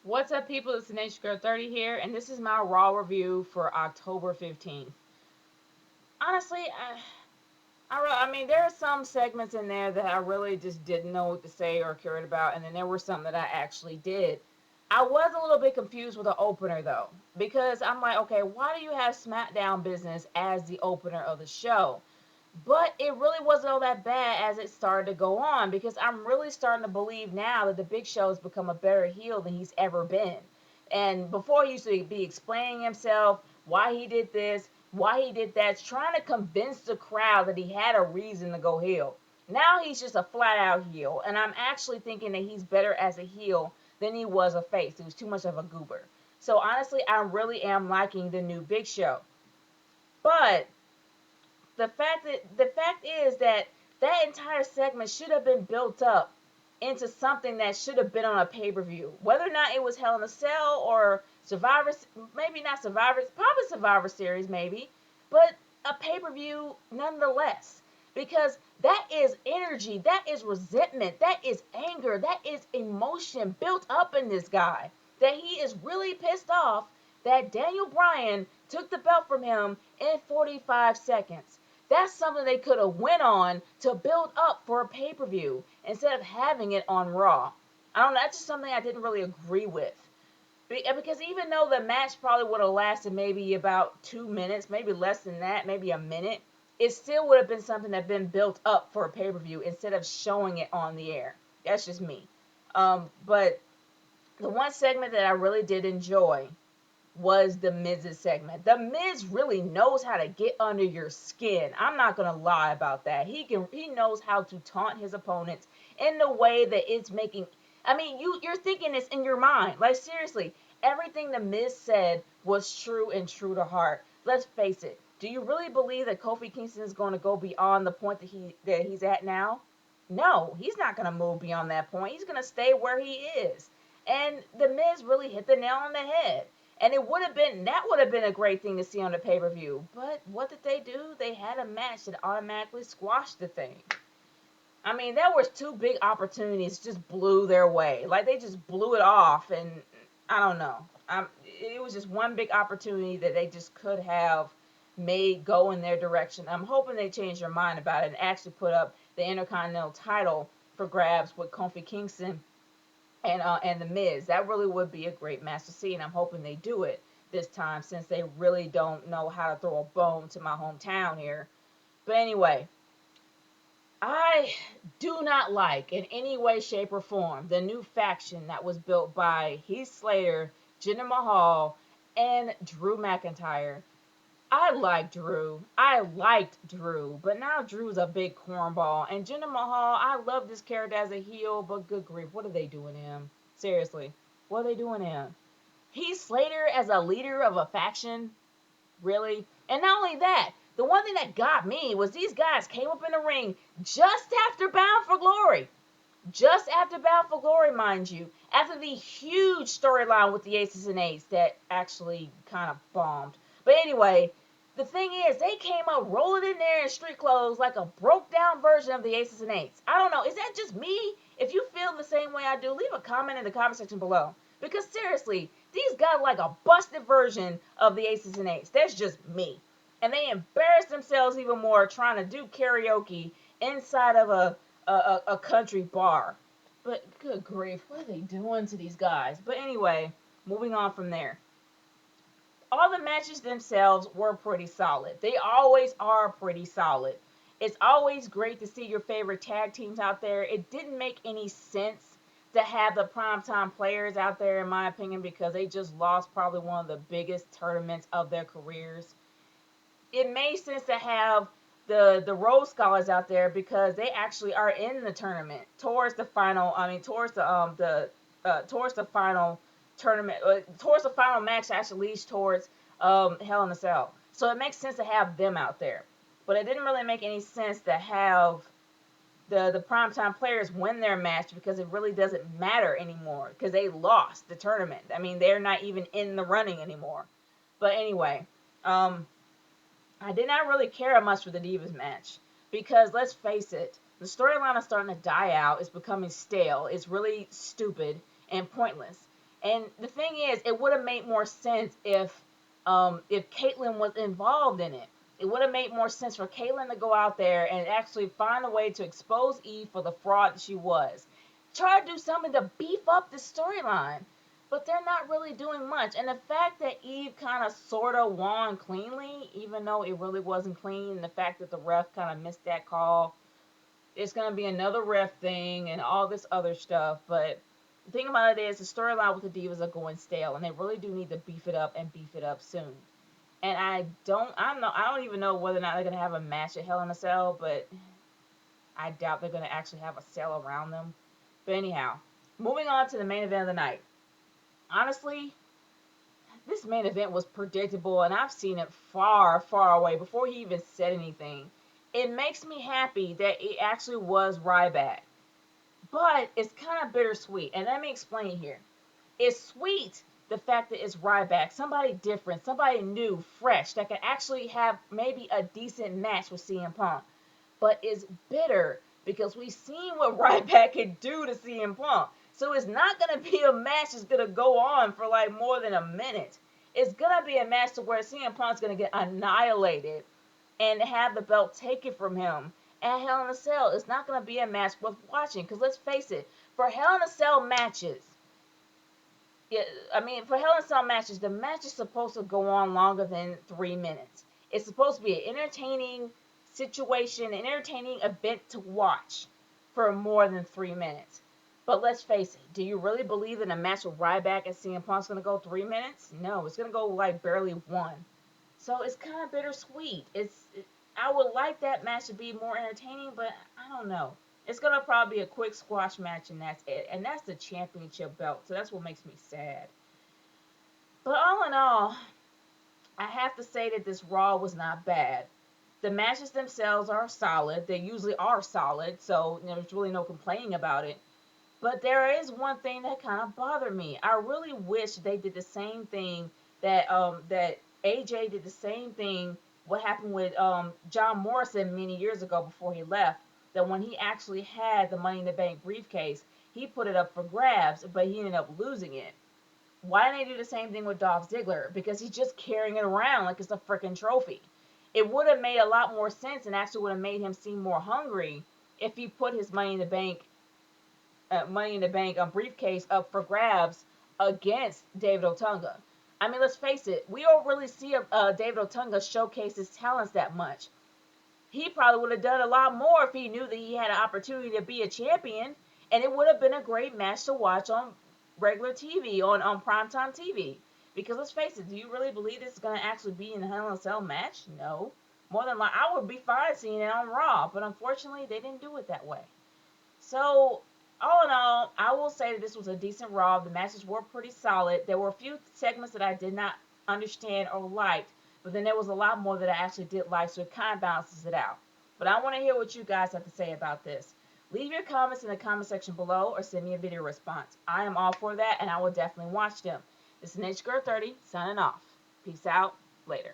What's up, people? It's Nature Girl 30 here, and this is my Raw review for October 15th. Honestly, I mean, there are some segments in there that I really just didn't know what to say or cared about, and then there were some that I actually did. I was a little bit confused with the opener, though, because I'm like, okay, why do you have SmackDown Business as the opener of the show? But it really wasn't all that bad as it started to go on because I'm really starting to believe now that the Big Show has become a better heel than he's ever been. And before he used to be explaining himself, why he did this, why he did that, trying to convince the crowd that he had a reason to go heel. Now he's just a flat out heel, and I'm actually thinking that he's better as a heel than he was a face. He was too much of a goober. So honestly, I really am liking the new Big Show. But the fact is that that entire segment should have been built up into something that should have been on a pay-per-view. Whether or not it was Hell in a Cell or Survivor, maybe not Survivor, probably Survivor Series, maybe, but a pay-per-view nonetheless. Because that is energy, that is resentment, that is anger, that is emotion built up in this guy. That he is really pissed off that Daniel Bryan took the belt from him in 45 seconds. That's something they could have went on to build up for a pay-per-view instead of having it on Raw. I don't know, that's just something I didn't really agree with. Because even though the match probably would have lasted maybe about 2 minutes, maybe less than that, maybe a minute, it still would have been something that had been built up for a pay-per-view instead of showing it on the air. That's just me. But the one segment that I really did enjoy was the Miz's segment. The Miz really knows how to get under your skin. I'm not gonna lie about that. He knows how to taunt his opponents in the way that it's making. I mean, you're thinking this in your mind. Like seriously, everything the Miz said was true and true to heart. Let's face it. Do you really believe that Kofi Kingston is going to go beyond the point that he's at now? No, he's not going to move beyond that point. He's going to stay where he is. And the Miz really hit the nail on the head. And that would have been a great thing to see on the pay per view. But what did they do? They had a match that automatically squashed the thing. I mean, there was two big opportunities just blew their way. Like they just blew it off, and I don't know. It was just one big opportunity that they just could have made go in their direction. I'm hoping they change their mind about it and actually put up the Intercontinental title for grabs with Kofi Kingston and the Miz. That really would be a great match to see, and I'm hoping they do it this time since they really don't know how to throw a bone to my hometown here. But anyway, I do not like in any way, shape, or form the new faction that was built by Heath Slater, Jinder Mahal, and Drew McIntyre. I like Drew. I liked Drew, but now Drew's a big cornball. And Jinder Mahal, I love this character as a heel, but good grief, what are they doing to him? Seriously, what are they doing to him? Heath Slater as a leader of a faction? Really? And not only that, the one thing that got me was these guys came up in the ring just after Bound for Glory. Just after Bound for Glory, mind you. After the huge storyline with the Aces and Eights that actually kind of bombed. But anyway, the thing is, they came up rolling in there in street clothes like a broke down version of the Aces and Eights. I don't know. Is that just me? If you feel the same way I do, leave a comment in the comment section below. Because seriously, these got like a busted version of the Aces and Eights. That's just me. And they embarrassed themselves even more trying to do karaoke inside of a country bar. But good grief, what are they doing to these guys? But anyway, moving on from there. All the matches themselves were pretty solid. They always are pretty solid. It's always great to see your favorite tag teams out there. It didn't make any sense to have the primetime players out there, in my opinion, because they just lost probably one of the biggest tournaments of their careers. It made sense to have the Rhodes Scholars out there because they actually are in the tournament towards the final. I mean, towards the final tournament, towards the final match that actually leads towards Hell in a Cell. So it makes sense to have them out there, but it didn't really make any sense to have the primetime players win their match because it really doesn't matter anymore because they lost the tournament. I mean, they're not even in the running anymore. But anyway, um, I did not really care much for the Divas match because let's face it, the storyline is starting to die out. It's becoming stale. It's really stupid and pointless. And the thing is, it would have made more sense if Caitlyn was involved in it. It would have made more sense for Caitlyn to go out there and actually find a way to expose Eve for the fraud that she was. Try to do something to beef up this storyline. But they're not really doing much. And the fact that Eve kind of sort of won cleanly, even though it really wasn't clean, the fact that the ref kind of missed that call, it's going to be another ref thing and all this other stuff. But the thing about it is, the storyline with the Divas are going stale, and they really do need to beef it up and beef it up soon. And I don't even know whether or not they're going to have a match at Hell in a Cell, but I doubt they're going to actually have a cell around them. But anyhow, moving on to the main event of the night. Honestly, this main event was predictable, and I've seen it far, far away before he even said anything. It makes me happy that it actually was Ryback, but it's kind of bittersweet, and let me explain here. It's sweet the fact that it's Ryback, somebody different, somebody new, fresh, that can actually have maybe a decent match with CM Punk. But it's bitter because we've seen what Ryback can do to CM Punk. So it's not going to be a match that's going to go on for like more than a minute. It's going to be a match to where CM Punk's going to get annihilated and have the belt taken from him. And Hell in a Cell is not going to be a match worth watching. Because let's face it, for Hell in a Cell matches, yeah, for Hell in a Cell matches, the match is supposed to go on longer than 3 minutes. It's supposed to be an entertaining situation, an entertaining event to watch for more than 3 minutes. But let's face it, do you really believe that a match with Ryback and CM Punk's going to go 3 minutes? No, it's going to go like barely one. So it's kind of bittersweet. I would like that match to be more entertaining, but I don't know. It's gonna probably be a quick squash match, and that's it. And that's the championship belt, so that's what makes me sad. But all in all, I have to say that this Raw was not bad. The matches themselves are solid. They usually are solid, so there's really no complaining about it. But there is one thing that kind of bothered me. I really wish they did the same thing that AJ did the same thing. What happened with John Morrison many years ago before he left? That when he actually had the Money in the Bank briefcase, he put it up for grabs, but he ended up losing it. Why didn't they do the same thing with Dolph Ziggler? Because he's just carrying it around like it's a freaking trophy. It would have made a lot more sense and actually would have made him seem more hungry if he put his Money in the Bank briefcase up for grabs against David Otunga. Let's face it, we don't really see David Otunga showcase his talents that much. He probably would have done a lot more if he knew that he had an opportunity to be a champion, and it would have been a great match to watch on regular TV, on primetime TV. Because let's face it, do you really believe this is going to actually be in a Hell in a Cell match? No. More than likely, I would be fine seeing it on Raw, but unfortunately, they didn't do it that way. So, all in all, I will say that this was a decent Raw. The matches were pretty solid. There were a few segments that I did not understand or liked, but then there was a lot more that I actually did like, so it kind of balances it out. But I want to hear what you guys have to say about this. Leave your comments in the comment section below or send me a video response. I am all for that, and I will definitely watch them. This is Nature Girl 30 signing off. Peace out. Later.